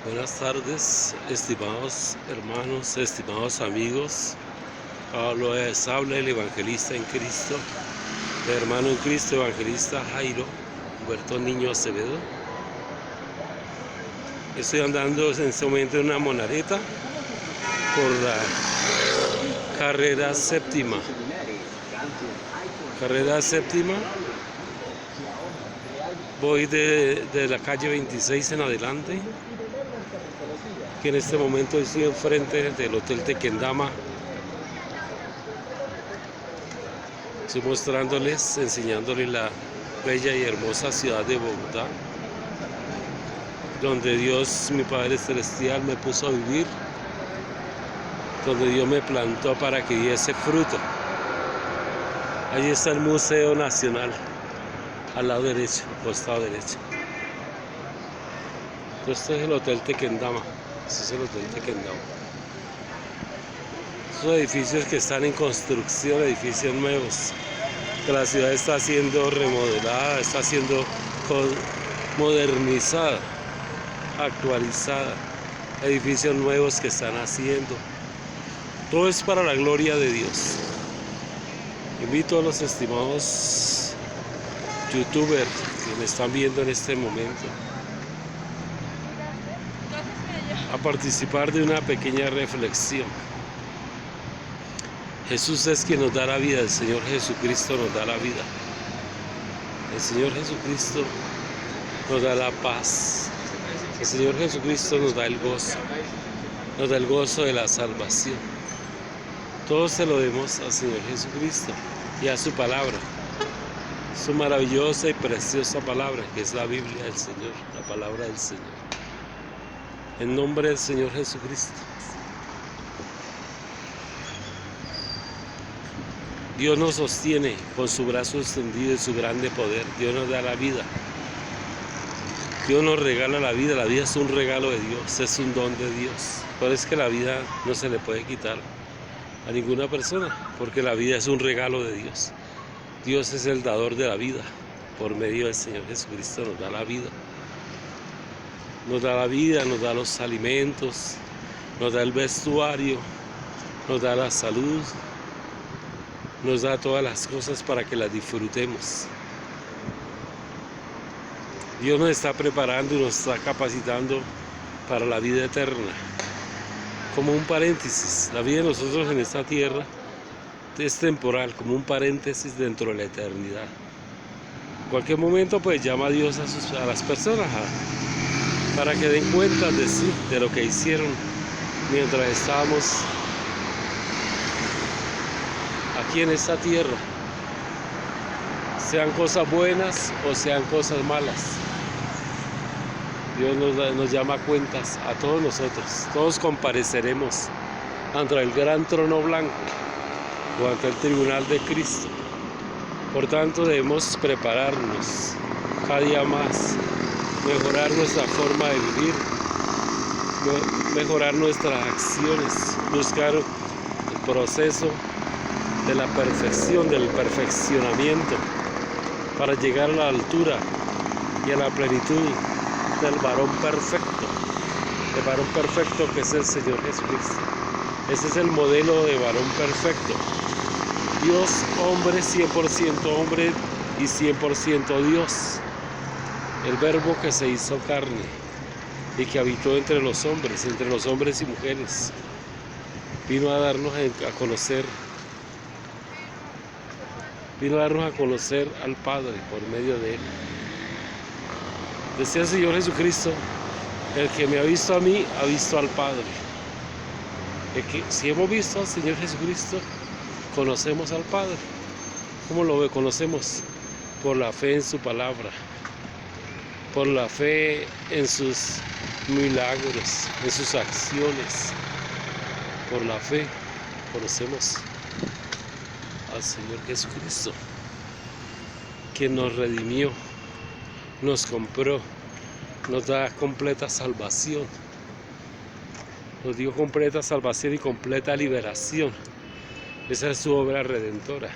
Buenas tardes, estimados hermanos, estimados amigos. Les habla el evangelista en Cristo, el hermano en Cristo, evangelista Jairo Humberto Niño Acevedo. Estoy andando en este momento en una monareta por la carrera séptima. Voy de la calle 26 en adelante, que en este momento estoy enfrente del Hotel Tequendama. Estoy mostrándoles, enseñándoles la bella y hermosa ciudad de Bogotá, donde Dios, mi Padre Celestial, me puso a vivir, donde Dios me plantó para que diese fruto. Allí está el Museo Nacional, al lado derecho, costado derecho. Este es el Hotel Tequendama. Este es el Hotel Tequendama. Esos edificios que están en construcción, edificios nuevos, que la ciudad está siendo remodelada, está siendo modernizada, actualizada, edificios nuevos que están haciendo. Todo es para la gloria de Dios. Invito a los estimados youtubers que me están viendo en este momento a participar de una pequeña reflexión. Jesús es quien nos da la vida, el Señor Jesucristo nos da la vida. El Señor Jesucristo nos da la paz. El Señor Jesucristo nos da el gozo de la salvación. Todo se lo demos al Señor Jesucristo y a su palabra, su maravillosa y preciosa palabra, que es la Biblia del Señor, la palabra del Señor. En nombre del Señor Jesucristo. Dios nos sostiene con su brazo extendido y su grande poder. Dios nos da la vida. Dios nos regala la vida. La vida es un regalo de Dios, es un don de Dios. Por eso es que la vida no se le puede quitar a ninguna persona, porque la vida es un regalo de Dios. Dios es el dador de la vida. Por medio del Señor Jesucristo nos da la vida. Nos da la vida, nos da los alimentos, nos da el vestuario, nos da la salud, nos da todas las cosas para que las disfrutemos. Dios nos está preparando y nos está capacitando para la vida eterna. Como un paréntesis, la vida de nosotros en esta tierra es temporal, como un paréntesis dentro de la eternidad. En cualquier momento pues llama a Dios a las personas para que den cuenta de sí, de lo que hicieron mientras estábamos aquí en esta tierra, sean cosas buenas o sean cosas malas. Dios nos llama a cuentas a todos nosotros. Todos compareceremos ante el gran trono blanco o ante el tribunal de Cristo. Por tanto, debemos prepararnos cada día más, mejorar nuestra forma de vivir, mejorar nuestras acciones, buscar el proceso de la perfección, del perfeccionamiento, para llegar a la altura y a la plenitud del varón perfecto, el varón perfecto que es el Señor Jesucristo. Ese es el modelo de varón perfecto. Dios, hombre, 100% hombre y 100% Dios. El verbo que se hizo carne y que habitó entre los hombres y mujeres. Vino a darnos a conocer al Padre por medio de Él. Decía el Señor Jesucristo: el que me ha visto a mí, ha visto al Padre. Si hemos visto al Señor Jesucristo, conocemos al Padre. ¿Cómo lo conocemos? Por la fe en su palabra, por la fe en sus milagros, en sus acciones. Por la fe conocemos al Señor Jesucristo, quien nos redimió, nos compró, nos da completa salvación, nos dio completa salvación y completa liberación. Esa es su obra redentora.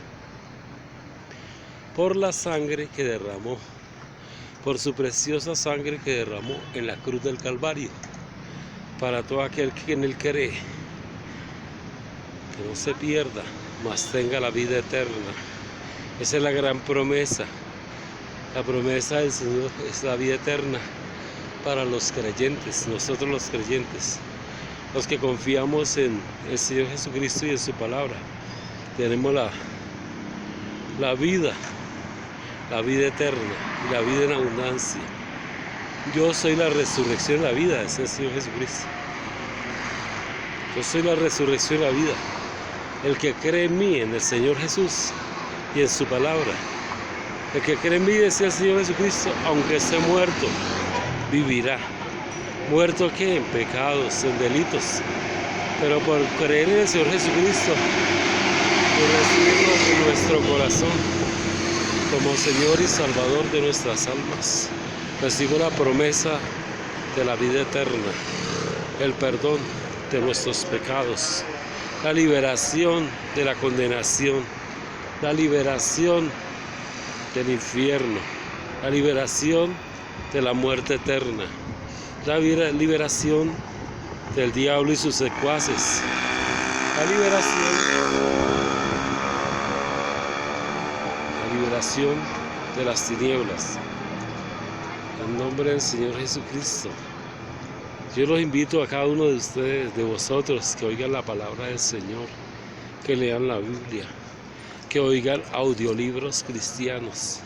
Por la sangre que derramó, por su preciosa sangre que derramó en la cruz del Calvario. para todo aquel que en él cree, que no se pierda, mas tenga la vida eterna. Esa es la gran promesa. La promesa del Señor es la vida eterna para los creyentes, nosotros los creyentes, los que confiamos en el Señor Jesucristo y en su palabra. Tenemos la vida eterna y la vida en abundancia. Yo soy la resurrección y la vida, es el Señor Jesucristo. Yo soy la resurrección y la vida. El que cree en mí, en el Señor Jesús y en su palabra, el que cree en mí, decía el Señor Jesucristo, aunque esté muerto, vivirá. ¿Muerto qué? En pecados, en delitos. Pero por creer en el Señor Jesucristo, por recibirlo en nuestro corazón como Señor y Salvador de nuestras almas, recibo la promesa de la vida eterna, el perdón de nuestros pecados, la liberación de la condenación, la liberación del infierno, la liberación de la muerte eterna, la liberación del diablo y sus secuaces, la liberación de las tinieblas. En nombre del Señor Jesucristo, yo los invito a cada uno de ustedes, de vosotros, que oigan la palabra del Señor, que lean la Biblia, que oigan audiolibros cristianos,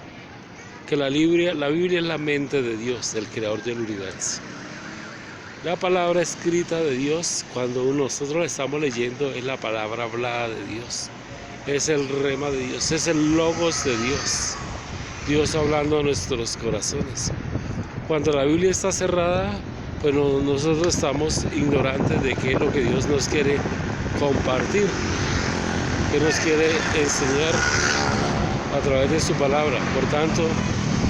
que la Biblia es la mente de Dios, el creador del universo. La palabra escrita de Dios, cuando nosotros la estamos leyendo, es la palabra hablada de Dios, es el rema de Dios, es el logos de Dios, Dios hablando a nuestros corazones. Cuando la Biblia está cerrada, pues nosotros estamos ignorantes de qué es lo que Dios nos quiere compartir, que nos quiere enseñar a través de su palabra. Por tanto,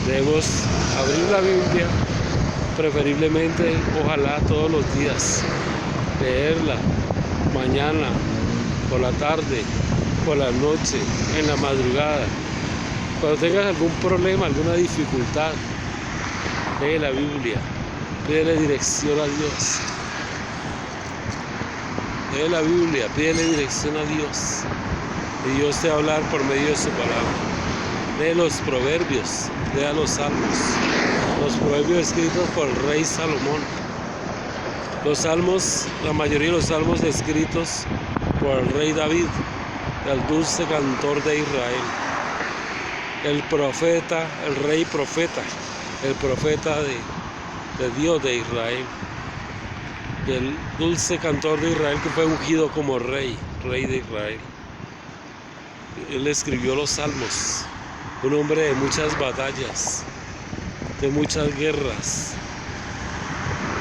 debemos abrir la Biblia, preferiblemente, ojalá todos los días, leerla mañana, por la tarde, por la noche, en la madrugada. Cuando tengas algún problema, alguna dificultad, lee la Biblia, pídele dirección a Dios. Lee la Biblia, pídele dirección a Dios. Y Dios te va a hablar por medio de su palabra. Lee los proverbios, lea los salmos. Los proverbios escritos por el rey Salomón. Los salmos, la mayoría de los salmos escritos por el rey David, el dulce cantor de Israel. El profeta, el rey profeta, el profeta de Dios de Israel. El dulce cantor de Israel que fue ungido como rey de Israel. Él escribió los salmos, un hombre de muchas batallas, de muchas guerras,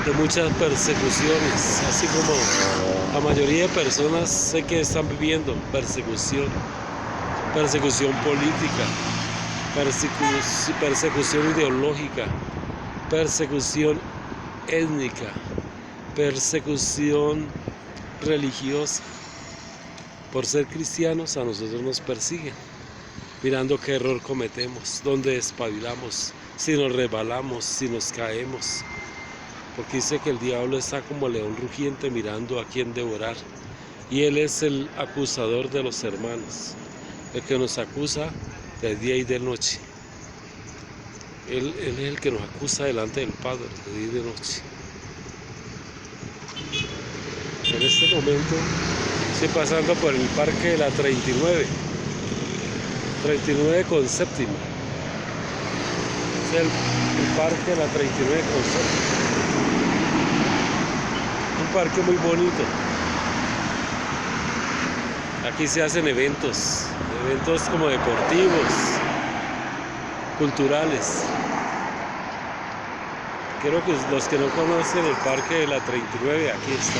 de muchas persecuciones, así como la mayoría de personas sé que están viviendo persecución política, persecución ideológica, persecución étnica, persecución religiosa. Por ser cristianos a nosotros nos persiguen, mirando qué error cometemos, dónde despabilamos, si nos resbalamos, si nos caemos. Porque dice que el diablo está como león rugiente mirando a quién devorar. Y él es el acusador de los hermanos, el que nos acusa de día y de noche. Él es el que nos acusa delante del Padre de día y de noche. En este momento estoy pasando por el parque de la 39 con séptima. Es el parque de la 39 con séptima. Un parque muy bonito. Aquí se hacen eventos como deportivos, culturales. Creo que los que no conocen el parque de la 39, aquí está.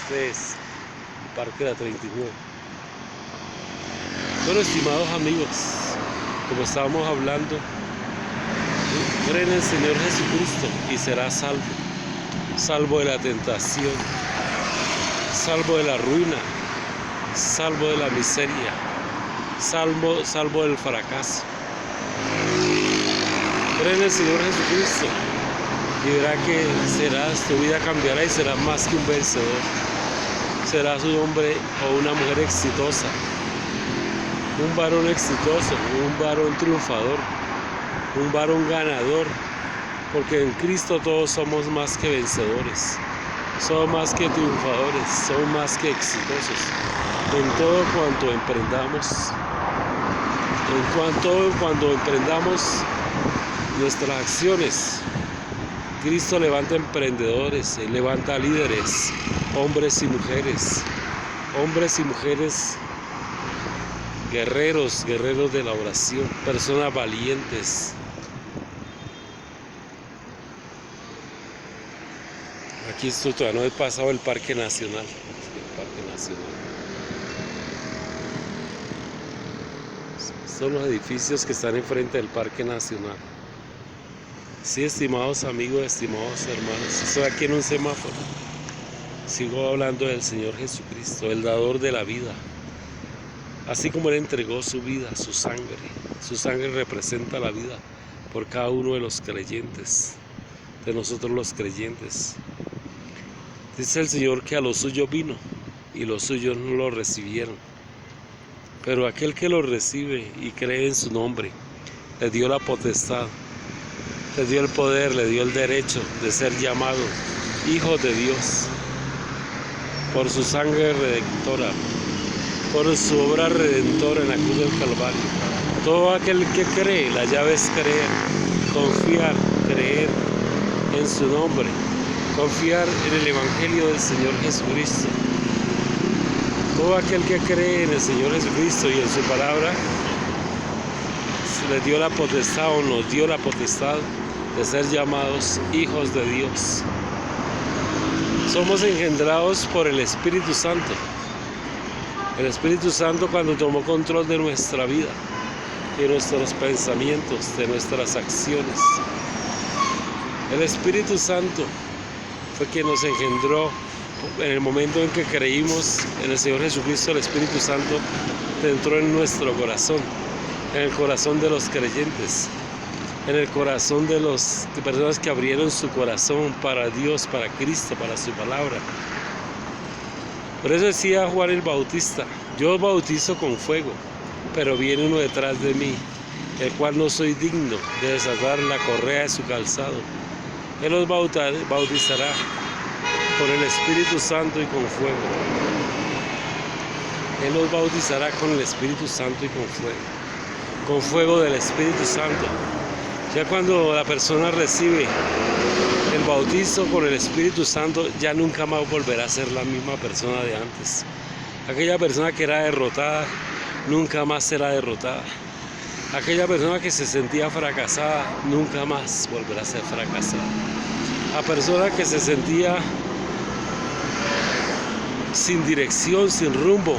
Este es el parque de la 39. Bueno, estimados amigos, como estábamos hablando, cree en el Señor Jesucristo y serás salvo. Salvo de la tentación, salvo de la ruina, salvo de la miseria, salvo del fracaso. Cree en el Señor Jesucristo y verá que tu vida cambiará y serás más que un vencedor. Serás un hombre o una mujer exitosa, un varón exitoso, un varón triunfador, un varón ganador, porque en Cristo todos somos más que vencedores, somos más que triunfadores, somos más que exitosos en todo cuanto emprendamos, cuando emprendamos nuestras acciones. Cristo levanta emprendedores, levanta líderes, hombres y mujeres guerreros de la oración, personas valientes. Aquí estoy, todavía no he pasado el Parque Nacional. Son los edificios que están enfrente del Parque Nacional. Sí, estimados amigos, estimados hermanos, estoy aquí en un semáforo. Sigo hablando del Señor Jesucristo, el dador de la vida. Así como Él entregó su vida, su sangre representa la vida por cada uno de los creyentes, de nosotros los creyentes. Dice el Señor que a los suyos vino y los suyos no lo recibieron. Pero aquel que lo recibe y cree en su nombre, le dio la potestad, le dio el poder, le dio el derecho de ser llamado hijo de Dios por su sangre redentora, por su obra redentora en la cruz del Calvario. Todo aquel que cree, la llave es creer, confiar, creer en su nombre, confiar en el Evangelio del Señor Jesucristo. Todo aquel que cree en el Señor Jesucristo y en su palabra, se le dio la potestad o nos dio la potestad de ser llamados hijos de Dios. Somos engendrados por el Espíritu Santo. El Espíritu Santo cuando tomó control de nuestra vida, de nuestros pensamientos, de nuestras acciones. El Espíritu Santo fue quien nos engendró. En el momento en que creímos en el Señor Jesucristo, el Espíritu Santo entró en nuestro corazón, en el corazón de los creyentes, en el corazón de las personas que abrieron su corazón para Dios, para Cristo, para su palabra. Por eso decía Juan el Bautista: yo os bautizo con fuego, pero viene uno detrás de mí, el cual no soy digno de desatar la correa de su calzado. Él os bautizará con el Espíritu Santo y con fuego. Él los bautizará con el Espíritu Santo y con fuego del Espíritu Santo. Ya cuando la persona recibe el bautizo con el Espíritu Santo, ya nunca más volverá a ser la misma persona de antes. Aquella persona que era derrotada, nunca más será derrotada. Aquella persona que se sentía fracasada, nunca más volverá a ser fracasada. La persona que se sentía sin dirección, sin rumbo,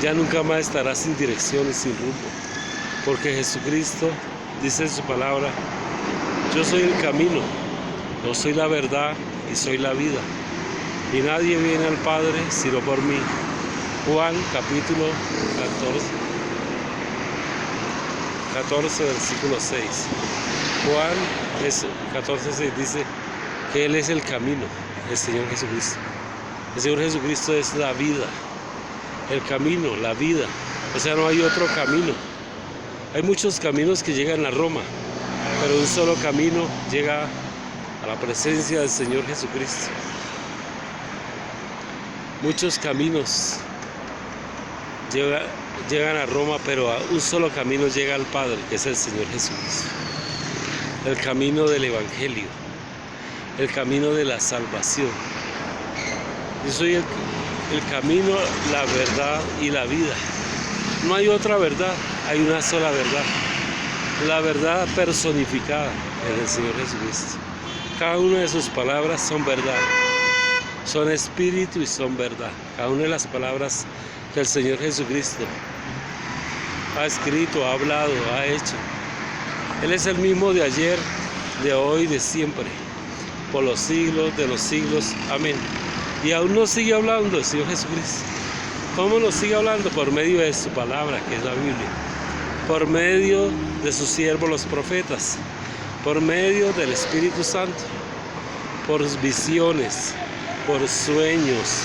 ya nunca más estará sin dirección y sin rumbo, porque Jesucristo dice en su palabra: yo soy el camino, yo soy la verdad y soy la vida, y nadie viene al Padre sino por mí. Juan capítulo 14 versículo 6. Juan 14:6 dice que Él es el camino, el Señor Jesucristo. El Señor Jesucristo es la vida, el camino, la vida. O sea, no hay otro camino. Hay muchos caminos que llegan a Roma, pero un solo camino llega a la presencia del Señor Jesucristo. Muchos caminos llegan a Roma, pero un solo camino llega al Padre, que es el Señor Jesucristo. El camino del Evangelio, el camino de la salvación. Yo soy el camino, la verdad y la vida. No hay otra verdad, hay una sola verdad. La verdad personificada en el Señor Jesucristo. Cada una de sus palabras son verdad. Son espíritu y son verdad. Cada una de las palabras que el Señor Jesucristo ha escrito, ha hablado, ha hecho. Él es el mismo de ayer, de hoy, de siempre. Por los siglos de los siglos. Amén. Y aún nos sigue hablando el Señor Jesucristo. ¿Cómo nos sigue hablando? Por medio de su palabra, que es la Biblia. Por medio de sus siervos los profetas. Por medio del Espíritu Santo. por visiones, por sueños,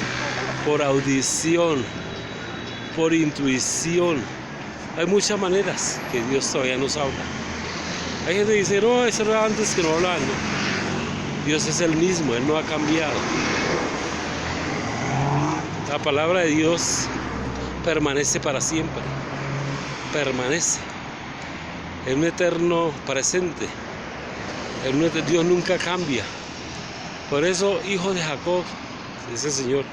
por audición, por intuición. Hay muchas maneras que Dios todavía nos habla. Hay gente que dice, no, eso era antes que no hablaban. No. Dios es el mismo, Él no ha cambiado. La palabra de Dios permanece para siempre. Permanece. Es un eterno presente. Dios nunca cambia. Por eso, hijo de Jacob, dice el Señor,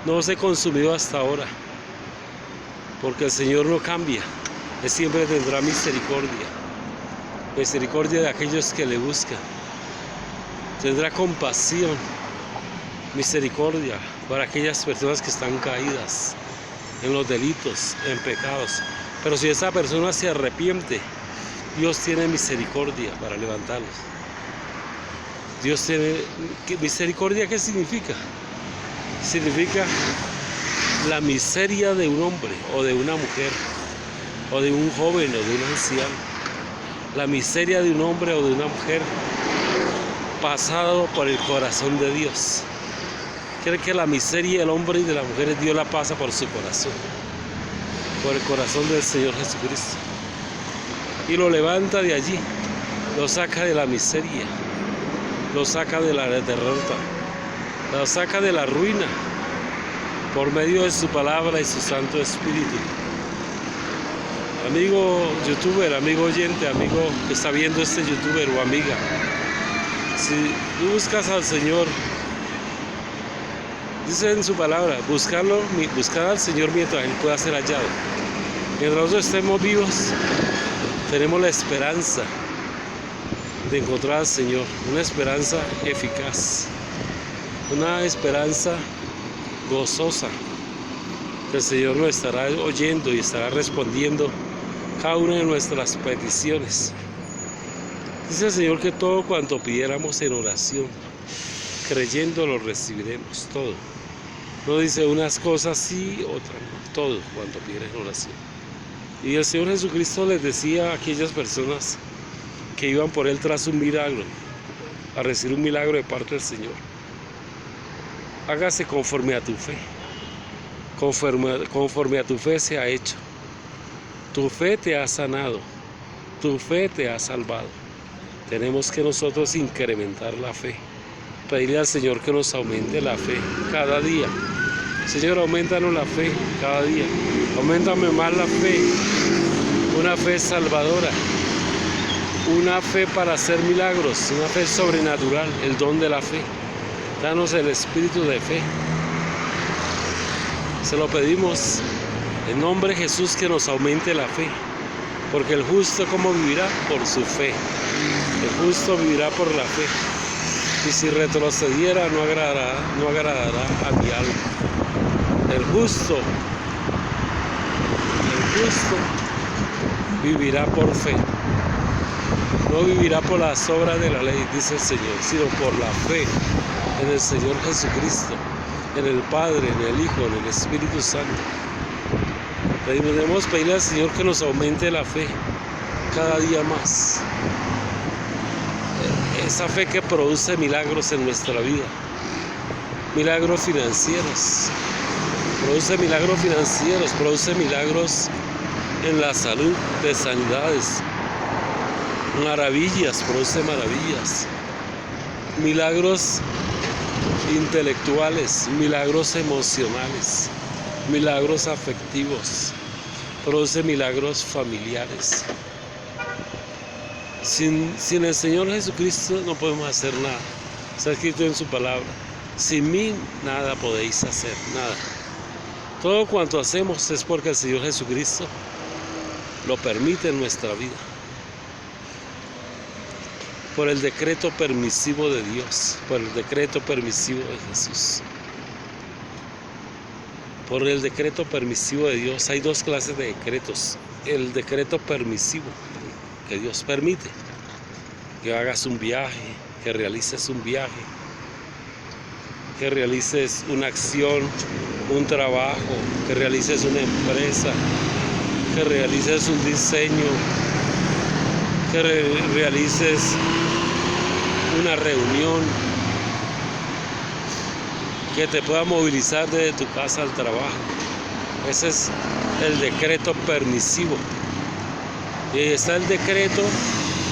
no os he consumido hasta ahora, porque el Señor no cambia. Él siempre tendrá misericordia. Misericordia de aquellos que le buscan. Tendrá compasión, misericordia para aquellas personas que están caídas en los delitos, en pecados. Pero si esa persona se arrepiente, Dios tiene misericordia para levantarlos. Dios tiene misericordia. ¿Qué significa? Significa la miseria de un hombre o de una mujer o de un joven o de un anciano. La miseria de un hombre o de una mujer pasado por el corazón de Dios. Cree que la miseria del hombre y de la mujer Dios la pasa por su corazón, por el corazón del Señor Jesucristo, y lo levanta de allí, lo saca de la miseria, lo saca de la derrota, lo saca de la ruina por medio de su palabra y su Santo Espíritu. Amigo youtuber, amigo oyente, amigo que está viendo este youtuber o amiga, si tú buscas al Señor, dice en su palabra, buscar al Señor mientras Él pueda ser hallado. Mientras nosotros estemos vivos, tenemos la esperanza de encontrar al Señor, una esperanza eficaz, una esperanza gozosa, que el Señor nos estará oyendo y estará respondiendo cada una de nuestras peticiones. Dice el Señor que todo cuanto pidiéramos en oración, creyendo lo recibiremos, todo. No dice unas cosas sí, otras no, todo cuanto pidieran en oración. Y el Señor Jesucristo les decía a aquellas personas que iban por Él tras un milagro, a recibir un milagro de parte del Señor: hágase conforme a tu fe, conforme a tu fe se ha hecho. Tu fe te ha sanado, tu fe te ha salvado. Tenemos que nosotros incrementar la fe, pedirle al Señor que nos aumente la fe cada día. Señor, aumentanos la fe cada día, aumentame más la fe, una fe salvadora, una fe para hacer milagros, una fe sobrenatural, el don de la fe. Danos el espíritu de fe. Se lo pedimos en nombre de Jesús, que nos aumente la fe, porque el justo, ¿cómo vivirá? Por su fe. El justo vivirá por la fe, y si retrocediera no agradará a mi alma. El justo vivirá por fe, no vivirá por las obras de la ley, dice el Señor, sino por la fe en el Señor Jesucristo, en el Padre, en el Hijo, en el Espíritu Santo. Debemos pedirle al Señor que nos aumente la fe cada día más. Esa fe que produce milagros en nuestra vida, milagros financieros, produce milagros en la salud, de sanidades, maravillas, produce maravillas, milagros intelectuales, milagros emocionales, milagros afectivos, produce milagros familiares. Sin el Señor Jesucristo no podemos hacer nada. Está escrito en su palabra: sin mí nada podéis hacer, nada. Todo cuanto hacemos es porque el Señor Jesucristo lo permite en nuestra vida, por el decreto permisivo de Dios, por el decreto permisivo de Jesús. Por el decreto permisivo de Dios. Hay dos clases de decretos: el decreto permisivo, que Dios permite que hagas un viaje, que realices un viaje, que realices una acción, un trabajo, que realices una empresa, que realices un diseño, que realices una reunión, que te pueda movilizar desde tu casa al trabajo. Ese es el decreto permisivo. Y está el decreto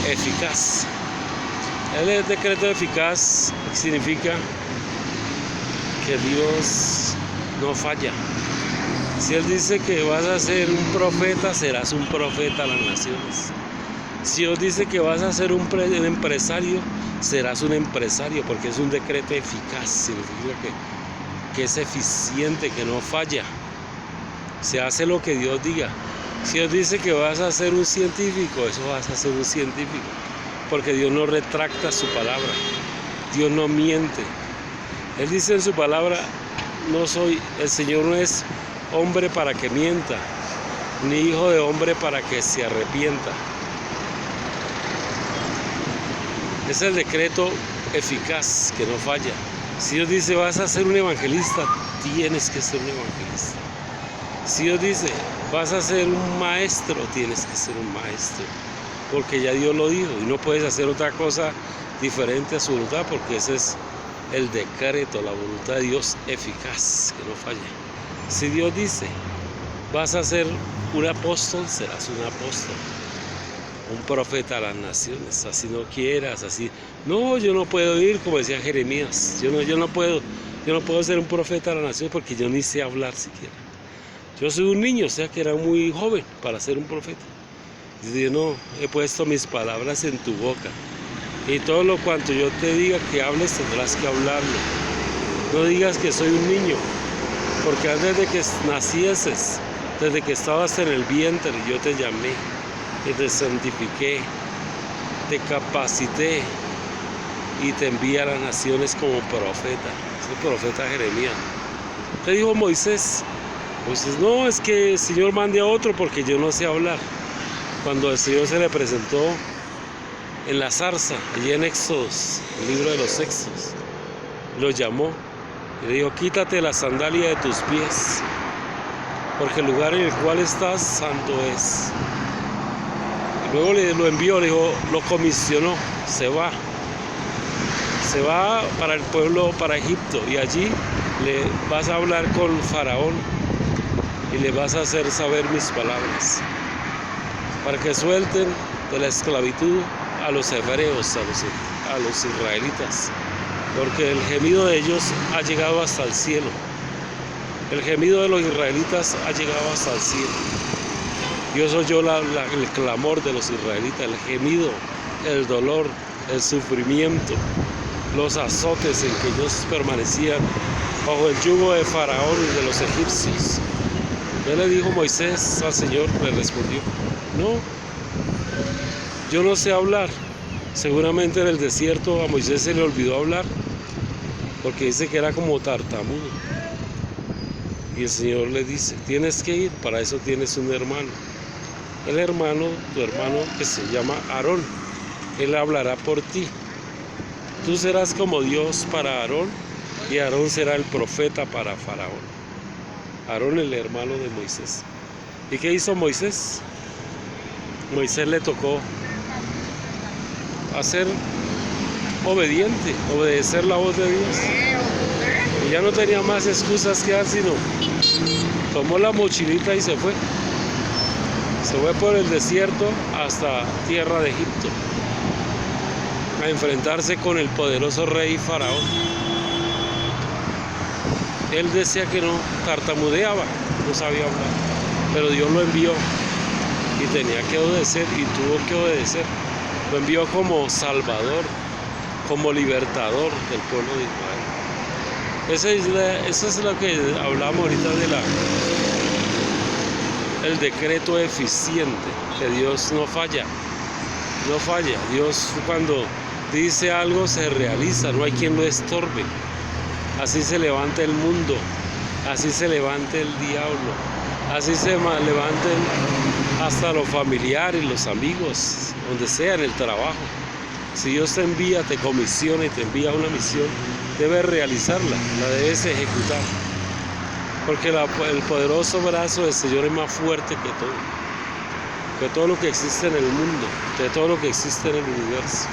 eficaz. El decreto eficaz significa que Dios no falla. Si Él dice que vas a ser un profeta, serás un profeta a las naciones. Si Dios dice que vas a ser un empresario, serás un empresario, porque es un decreto eficaz. Significa que es eficiente, que no falla. Se hace lo que Dios diga. Si Dios dice que vas a ser un científico, eso vas a ser un científico, porque Dios no retracta su palabra. Dios no miente. Él dice en su palabra, el Señor no es hombre para que mienta, ni hijo de hombre para que se arrepienta. Es el decreto eficaz que no falla. Si Dios dice vas a ser un evangelista, tienes que ser un evangelista. Si Dios dice vas a ser un maestro, tienes que ser un maestro, porque ya Dios lo dijo y no puedes hacer otra cosa diferente a su voluntad, porque ese es el decreto, la voluntad de Dios eficaz, que no falla. Si Dios dice vas a ser un apóstol, serás un apóstol, un profeta a las naciones, así no quieras, así. No, yo no puedo ir, como decía Jeremías, yo no puedo ser un profeta a las naciones porque yo ni sé hablar siquiera. Yo soy un niño, o sea que era muy joven para ser un profeta. Dice, no, he puesto mis palabras en tu boca, y todo lo cuanto yo te diga que hables, tendrás que hablarlo. No digas que soy un niño, porque antes de que nacieses, desde que estabas en el vientre, yo te llamé y te santifiqué, te capacité y te envié a las naciones como profeta. Es el profeta Jeremías. ¿Qué dijo Moisés? Moisés, no, es que el Señor mande a otro porque yo no sé hablar. Cuando el Señor se le presentó en la zarza, allí en Éxodos, el libro de los Éxodos, lo llamó y le dijo, quítate la sandalia de tus pies, porque el lugar en el cual estás santo es. Y luego lo envió, le dijo, lo comisionó, se va para el pueblo, para Egipto, y allí le vas a hablar con Faraón y le vas a hacer saber mis palabras, para que suelten de la esclavitud a los hebreos, a los israelitas, porque el gemido de ellos ha llegado hasta el cielo. El gemido de los israelitas ha llegado hasta el cielo. Dios oyó el clamor de los israelitas, el gemido, el dolor, el sufrimiento, los azotes en que ellos permanecían bajo el yugo de Faraón y de los egipcios. Él le dijo Moisés al Señor, le respondió, no, yo no sé hablar. Seguramente en el desierto a Moisés se le olvidó hablar, porque dice que era como tartamudo. Y el Señor le dice, tienes que ir, para eso tienes un hermano. El hermano, tu hermano, que se llama Aarón, él hablará por ti. Tú serás como Dios para Aarón, y Aarón será el profeta para Faraón. Aarón, el hermano de Moisés. ¿Y qué hizo Moisés? Moisés le tocó ser obediente, obedecer la voz de Dios. Y ya no tenía más excusas que dar, sino tomó la mochilita y se fue. Se fue por el desierto hasta tierra de Egipto, a enfrentarse con el poderoso rey Faraón. Él decía que no, tartamudeaba, no sabía hablar, pero Dios lo envió y tenía que obedecer, y tuvo que obedecer. Lo envió como salvador, como libertador del pueblo de Israel. Eso es lo que hablamos ahorita el decreto eficiente, que Dios no falla. No falla. Dios, cuando dice algo, se realiza, no hay quien lo estorbe. Así se levanta el mundo, así se levanta el diablo, así se levanten hasta los familiares, los amigos, donde sea, en el trabajo. Si Dios te envía, te comisiona y te envía una misión, debes realizarla, la debes ejecutar, porque el poderoso brazo del Señor es más fuerte que todo lo que existe en el mundo, de todo lo que existe en el universo.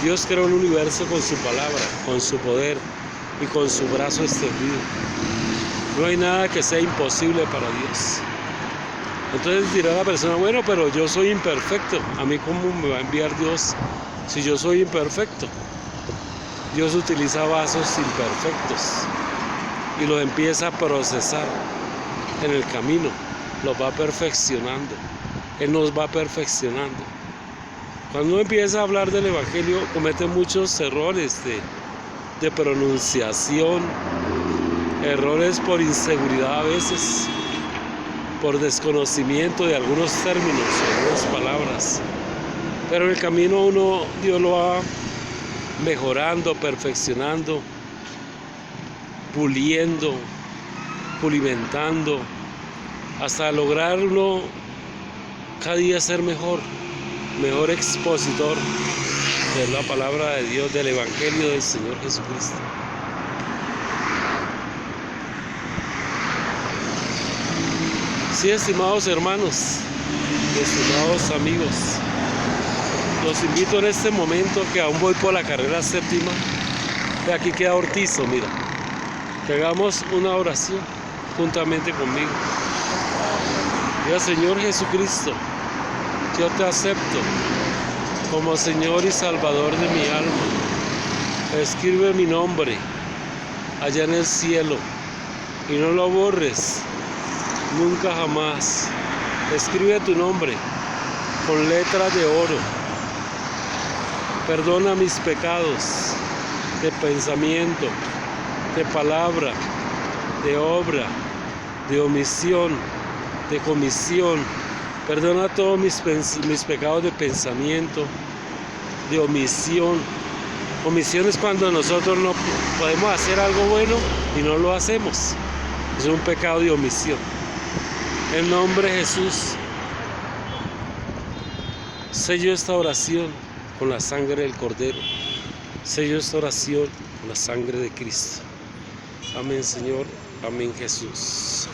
Dios creó el universo con su palabra, con su poder, y con su brazo extendido. No hay nada que sea imposible para Dios. Entonces dirá la persona, bueno, pero yo soy imperfecto. ¿A mí cómo me va a enviar Dios si yo soy imperfecto? Dios utiliza vasos imperfectos y los empieza a procesar en el camino. Los va perfeccionando. Él nos va perfeccionando. Cuando uno empieza a hablar del Evangelio, comete muchos errores de pronunciación, errores por inseguridad a veces, por desconocimiento de algunos términos, algunas palabras. Pero en el camino Dios lo va mejorando, perfeccionando, puliendo, pulimentando, hasta lograr uno cada día ser mejor expositor de la palabra de Dios, del Evangelio del Señor Jesucristo. Sí, estimados hermanos, estimados amigos, los invito en este momento, que aún voy por la carrera séptima, de aquí queda Ortizo, mira, que hagamos una oración juntamente conmigo. Dios, Señor Jesucristo, yo te acepto como Señor y Salvador de mi alma. Escribe mi nombre allá en el cielo y no lo borres nunca jamás. Escribe tu nombre con letras de oro. Perdona mis pecados de pensamiento, de palabra, de obra, de omisión, de comisión. Perdona todos mis pecados de pensamiento, de omisión. Omisión es cuando nosotros no podemos hacer algo bueno y no lo hacemos. Es un pecado de omisión. En nombre de Jesús, sello esta oración con la sangre del Cordero. Sello esta oración con la sangre de Cristo. Amén, Señor. Amén, Jesús.